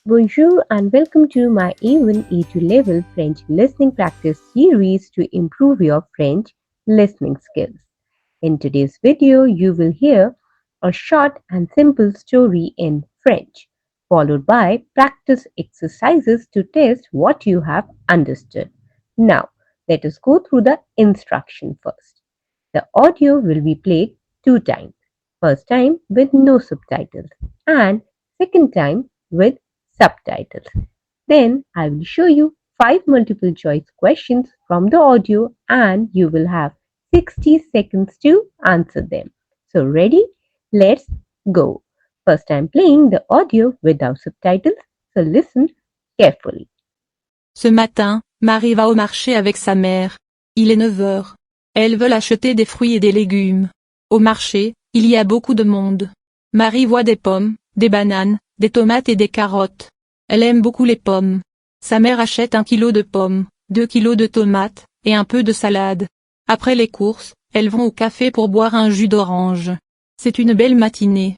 Bonjour and welcome to my A1 A2 level French listening practice series to improve your French listening skills. In today's video, you will hear a short and simple story in French, followed by practice exercises to test what you have understood. Now, let us go through the instruction first. The audio will be played two times. First time with no subtitles and second time with subtitles. Then I will show you 5 multiple choice questions from the audio and you will have 60 seconds to answer them. So ready? Let's go. First I'm playing the audio without subtitles, so listen carefully. Ce matin, Marie va au marché avec sa mère. Il est 9 heures. Elles veulent acheter des fruits et des légumes. Au marché, il y a beaucoup de monde. Marie voit des pommes, des bananes, des tomates et des carottes. Elle aime beaucoup les pommes. Sa mère achète 1 kilo de pommes, 2 kilos de tomates, et un peu de salade. Après les courses, elles vont au café pour boire un jus d'orange. C'est une belle matinée.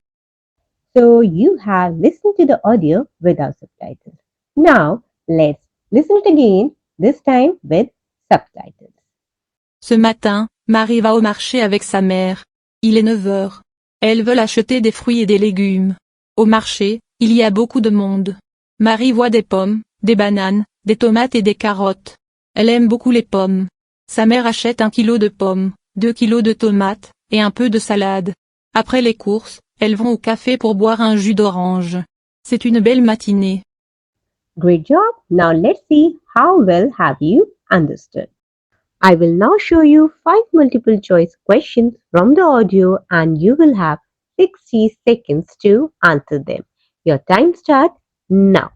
So you have listened to the audio without subtitles. Now let's listen it again, this time with subtitles. Ce matin, Marie va au marché avec sa mère. Il est 9 heures. Elles veulent acheter des fruits et des légumes. Au marché, il y a beaucoup de monde. Marie voit des pommes, des bananes, des tomates et des carottes. Elle aime beaucoup les pommes. Sa mère achète 1 kilo de pommes, 2 kilos de tomates, et un peu de salade. Après les courses, elles vont au café pour boire un jus d'orange. C'est une belle matinée. Great job. Now let's see how well have you understood. I will now show you 5 multiple choice questions from the audio and you will have 60 seconds to answer them. Your time starts now.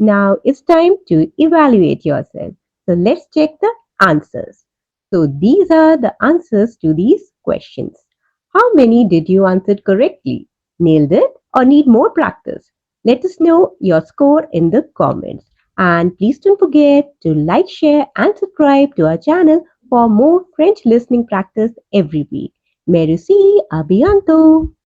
Now it's time to evaluate yourself. So let's check the answers. So these are the answers to these questions. How many did you answer correctly? Nailed it or need more practice? Let us know your score in the comments. And please don't forget to like, share and subscribe to our channel for more French listening practice every week. Merci, à bientôt!